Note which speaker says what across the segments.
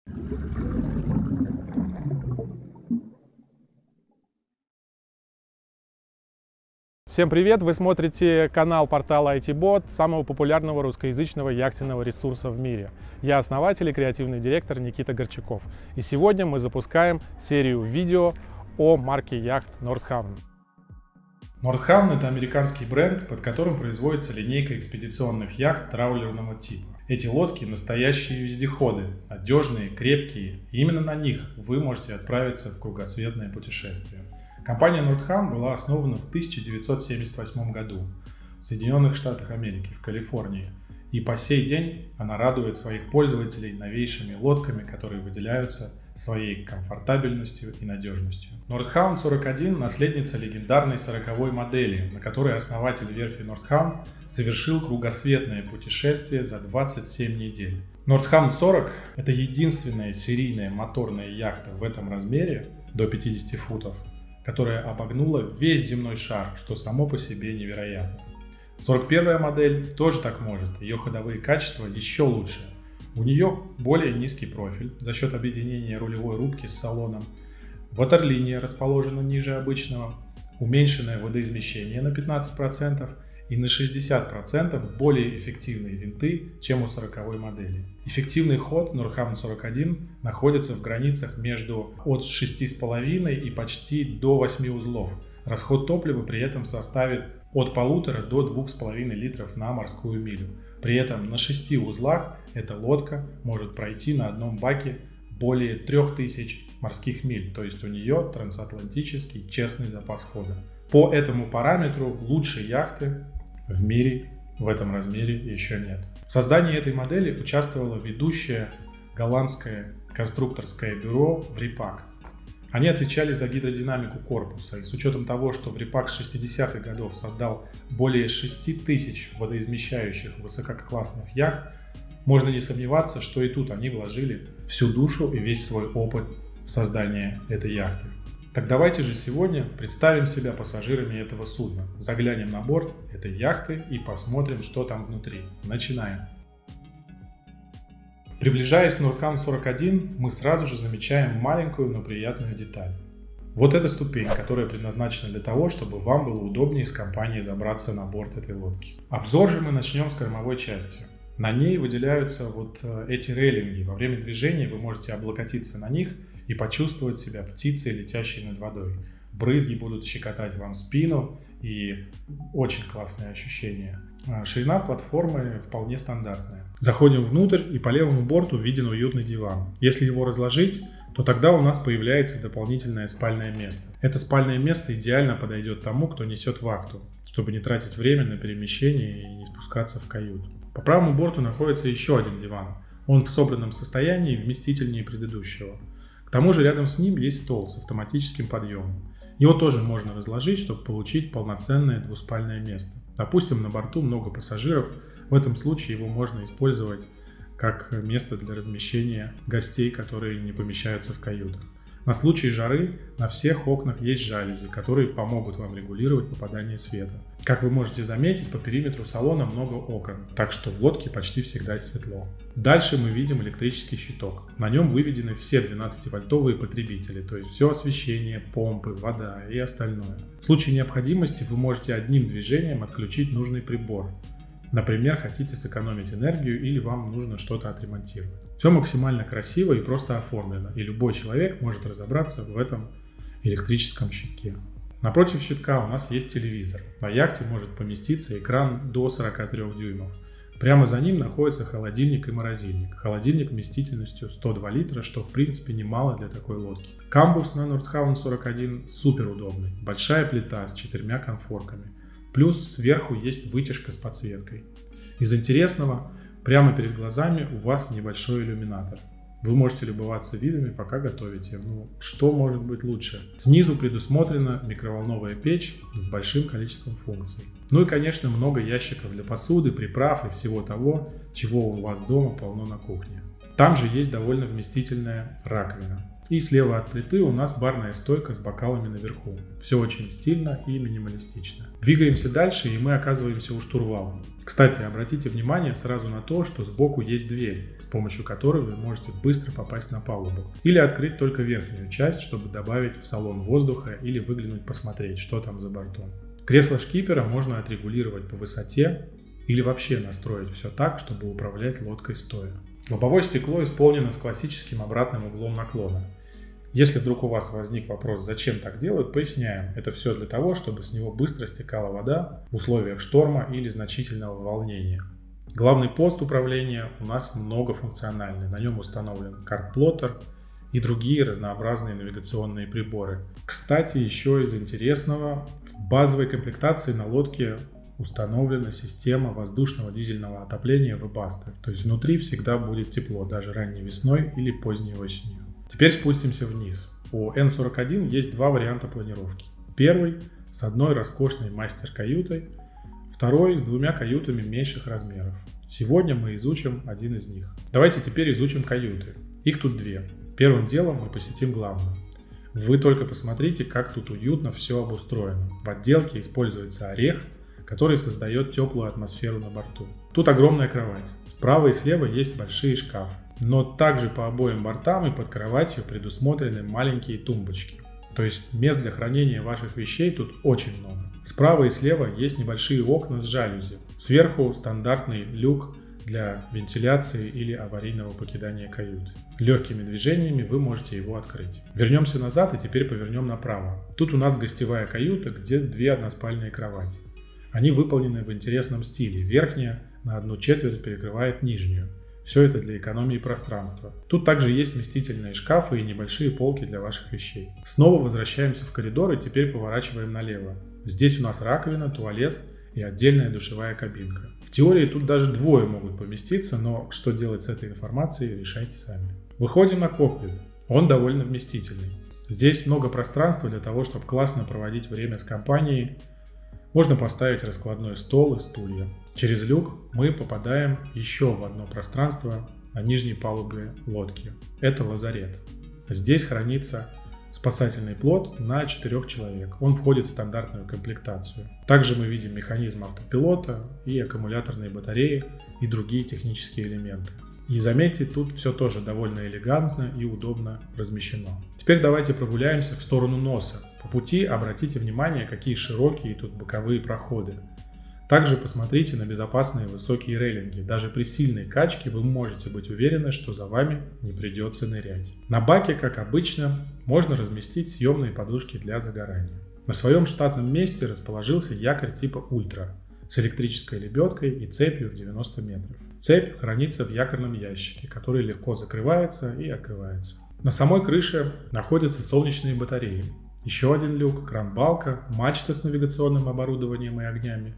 Speaker 1: Всем привет! Вы смотрите канал портала IT-Bot, самого популярного русскоязычного яхтенного ресурса в мире. Я основатель и креативный директор Никита Горчаков. И сегодня мы запускаем серию видео о марке яхт Nordhavn. Nordhavn — это американский бренд, под которым производится линейка экспедиционных яхт траулерного типа. Эти лодки — настоящие вездеходы, надежные, крепкие, и именно на них вы можете отправиться в кругосветное путешествие. Компания Nordhavn была основана в 1978 году в Соединенных Штатах Америки, в Калифорнии. И по сей день она радует своих пользователей новейшими лодками, которые выделяются своей комфортабельностью и надежностью. Nordhavn 41 – наследница легендарной 40-й модели, на которой основатель верфи Nordhavn совершил кругосветное путешествие за 27 недель. Nordhavn 40 – это единственная серийная моторная яхта в этом размере, до 50 футов, которая обогнула весь земной шар, что само по себе невероятно. 41-я модель тоже так может, ее ходовые качества еще лучше. У нее более низкий профиль за счет объединения рулевой рубки с салоном, ватерлиния расположена ниже обычного, уменьшенное водоизмещение на 15% и на 60% более эффективные винты, чем у 40-й модели. Эффективный ход Nordhavn 41 находится в границах между от 6,5 и почти до 8 узлов. Расход топлива при этом составит от 1,5 до 2,5 литров на морскую милю. При этом на 6 узлах эта лодка может пройти на одном баке более 3000 морских миль, то есть у нее трансатлантический честный запас хода. По этому параметру лучшей яхты в мире в этом размере еще нет. В создании этой модели участвовало ведущее голландское конструкторское бюро Vripak. Они отвечали за гидродинамику корпуса, и с учетом того, что Vripak с 60-х годов создал более 6000 водоизмещающих высококлассных яхт, можно не сомневаться, что и тут они вложили всю душу и весь свой опыт в создание этой яхты. Так давайте же сегодня представим себя пассажирами этого судна, заглянем на борт этой яхты и посмотрим, что там внутри. Начинаем. Приближаясь к Nordhavn 41, мы сразу же замечаем маленькую, но приятную деталь. Вот эта ступень, которая предназначена для того, чтобы вам было удобнее с компанией забраться на борт этой лодки. Обзор же мы начнем с кормовой части. На ней выделяются вот эти рейлинги. Во время движения вы можете облокотиться на них и почувствовать себя птицей, летящей над водой. Брызги будут щекотать вам спину, и очень классное ощущение. Ширина платформы вполне стандартная. Заходим внутрь, и по левому борту виден уютный диван. Если его разложить, то тогда у нас появляется дополнительное спальное место. Это спальное место идеально подойдет тому, кто несет вахту, чтобы не тратить время на перемещение и не спускаться в каюту. По правому борту находится еще один диван. Он в собранном состоянии, вместительнее предыдущего. К тому же рядом с ним есть стол с автоматическим подъемом. Его тоже можно разложить, чтобы получить полноценное двуспальное место. Допустим, на борту много пассажиров, в этом случае его можно использовать как место для размещения гостей, которые не помещаются в каютах. На случай жары на всех окнах есть жалюзи, которые помогут вам регулировать попадание света. Как вы можете заметить, по периметру салона много окон, так что в лодке почти всегда светло. Дальше мы видим электрический щиток. На нем выведены все 12-вольтовые потребители, то есть все освещение, помпы, вода и остальное. В случае необходимости вы можете одним движением отключить нужный прибор. Например, хотите сэкономить энергию или вам нужно что-то отремонтировать. Все максимально красиво и просто оформлено, и любой человек может разобраться в этом электрическом щитке. Напротив щитка у нас есть телевизор. На яхте может поместиться экран до 43 дюймов. Прямо за ним находится холодильник и морозильник. Холодильник вместительностью 102 литра, что в принципе немало для такой лодки. Камбус на Nordhavn 41 супер удобный. Большая плита с 4 конфорками. Плюс сверху есть вытяжка с подсветкой. Из интересного, прямо перед глазами у вас небольшой иллюминатор. Вы можете любоваться видами, пока готовите. Что может быть лучше? Снизу предусмотрена микроволновая печь с большим количеством функций. Ну и, конечно, много ящиков для посуды, приправ и всего того, чего у вас дома полно на кухне. Там же есть довольно вместительная раковина. И слева от плиты у нас барная стойка с бокалами наверху. Все очень стильно и минималистично. Двигаемся дальше, и мы оказываемся у штурвала. Кстати, обратите внимание сразу на то, что сбоку есть дверь, с помощью которой вы можете быстро попасть на палубу. Или открыть только верхнюю часть, чтобы добавить в салон воздуха или выглянуть посмотреть, что там за бортом. Кресло шкипера можно отрегулировать по высоте или вообще настроить все так, чтобы управлять лодкой стоя. Лобовое стекло исполнено с классическим обратным углом наклона. Если вдруг у вас возник вопрос, зачем так делают, поясняем. Это все для того, чтобы с него быстро стекала вода в условиях шторма или значительного волнения. Главный пост управления у нас многофункциональный. На нем установлен карт-плоттер и другие разнообразные навигационные приборы. Кстати, еще из интересного, в базовой комплектации на лодке установлена система воздушного дизельного отопления Webasto. То есть внутри всегда будет тепло, даже ранней весной или поздней осенью. Теперь спустимся вниз. У N41 есть два варианта планировки. Первый с одной роскошной мастер-каютой, второй с двумя каютами меньших размеров. Сегодня мы изучим один из них. Давайте теперь изучим каюты. Их тут две. Первым делом мы посетим главную. Вы только посмотрите, как тут уютно все обустроено. В отделке используется орех, который создает теплую атмосферу на борту. Тут огромная кровать. Справа и слева есть большие шкафы. Но также по обоим бортам и под кроватью предусмотрены маленькие тумбочки. То есть мест для хранения ваших вещей тут очень много. Справа и слева есть небольшие окна с жалюзи. Сверху стандартный люк для вентиляции или аварийного покидания каюты. Легкими движениями вы можете его открыть. Вернемся назад и теперь повернем направо. Тут у нас гостевая каюта, где две односпальные кровати. Они выполнены в интересном стиле. Верхняя на 1/4 перекрывает нижнюю. Все это для экономии пространства. Тут также есть вместительные шкафы и небольшие полки для ваших вещей. Снова возвращаемся в коридор и теперь поворачиваем налево. Здесь у нас раковина, туалет и отдельная душевая кабинка. В теории тут даже двое могут поместиться, но что делать с этой информацией, решайте сами. Выходим на кокпит. Он довольно вместительный. Здесь много пространства для того, чтобы классно проводить время с компанией. Можно поставить раскладной стол и стулья. Через люк мы попадаем еще в одно пространство на нижней палубе лодки. Это лазарет. Здесь хранится спасательный плот на 4 человек. Он входит в стандартную комплектацию. Также мы видим механизм автопилота и аккумуляторные батареи и другие технические элементы. И заметьте, тут все тоже довольно элегантно и удобно размещено. Теперь давайте прогуляемся в сторону носа. По пути обратите внимание, какие широкие тут боковые проходы. Также посмотрите на безопасные высокие рейлинги. Даже при сильной качке вы можете быть уверены, что за вами не придется нырять. На баке, как обычно, можно разместить съемные подушки для загорания. На своем штатном месте расположился якорь типа Ультра с электрической лебедкой и цепью в 90 метров. Цепь хранится в якорном ящике, который легко закрывается и открывается. На самой крыше находятся солнечные батареи. Еще один люк, кран-балка, мачта с навигационным оборудованием и огнями.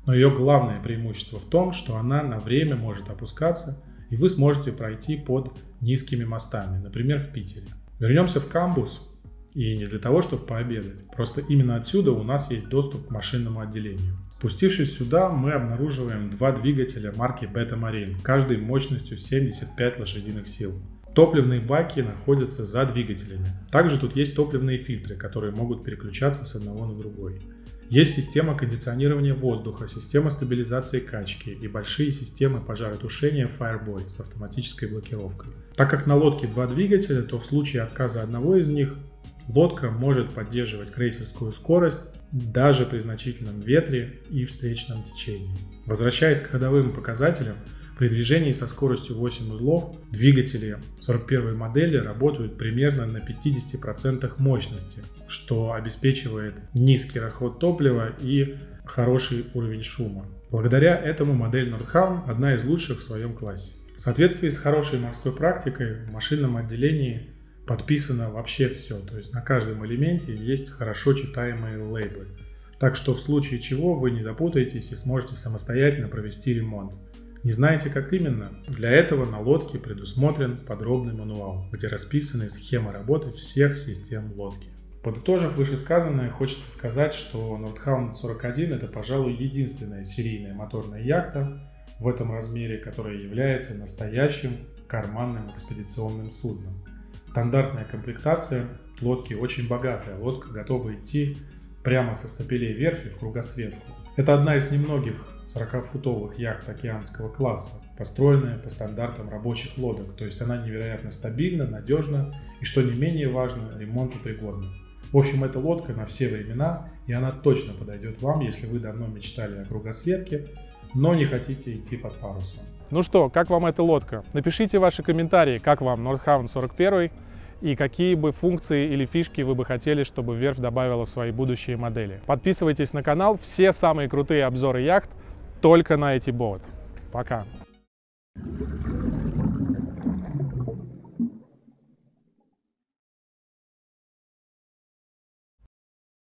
Speaker 1: Но ее главное преимущество в том, что она на время может опускаться, и вы сможете пройти под низкими мостами, например, в Питере. Вернемся в камбус, и не для того, чтобы пообедать. Просто именно отсюда у нас есть доступ к машинному отделению. Спустившись сюда, мы обнаруживаем два двигателя марки Beta Marine, каждый мощностью 75 лошадиных сил. Топливные баки находятся за двигателями. Также тут есть топливные фильтры, которые могут переключаться с одного на другой. Есть система кондиционирования воздуха, система стабилизации качки и большие системы пожаротушения Fireboy с автоматической блокировкой. Так как на лодке два двигателя, то в случае отказа одного из них лодка может поддерживать крейсерскую скорость даже при значительном ветре и встречном течении. Возвращаясь к ходовым показателям, при движении со скоростью 8 узлов двигатели 41 модели работают примерно на 50% мощности, что обеспечивает низкий расход топлива и хороший уровень шума. Благодаря этому модель Nordhavn одна из лучших в своем классе. В соответствии с хорошей морской практикой в машинном отделении подписано вообще все, то есть на каждом элементе есть хорошо читаемые лейблы. Так что в случае чего вы не запутаетесь и сможете самостоятельно провести ремонт. Не знаете, как именно? Для этого на лодке предусмотрен подробный мануал, где расписаны схемы работы всех систем лодки. Подытожив вышесказанное, хочется сказать, что Nordhavn 41 это, пожалуй, единственная серийная моторная яхта в этом размере, которая является настоящим карманным экспедиционным судном. Стандартная комплектация лодки очень богатая. Лодка готова идти прямо со стапелей верфи в кругосветку. Это одна из немногих 40-футовых яхт океанского класса, построенная по стандартам рабочих лодок, то есть она невероятно стабильна, надежна и, что не менее важно, ремонтопригодна. В общем, эта лодка на все времена, и она точно подойдет вам, если вы давно мечтали о кругосветке, но не хотите идти под парусом. Ну что, как вам эта лодка? Напишите ваши комментарии, как вам Nordhavn 41 и какие бы функции или фишки вы бы хотели, чтобы верфь добавила в свои будущие модели. Подписывайтесь на канал, все самые крутые обзоры яхт только на ATBoat. Пока!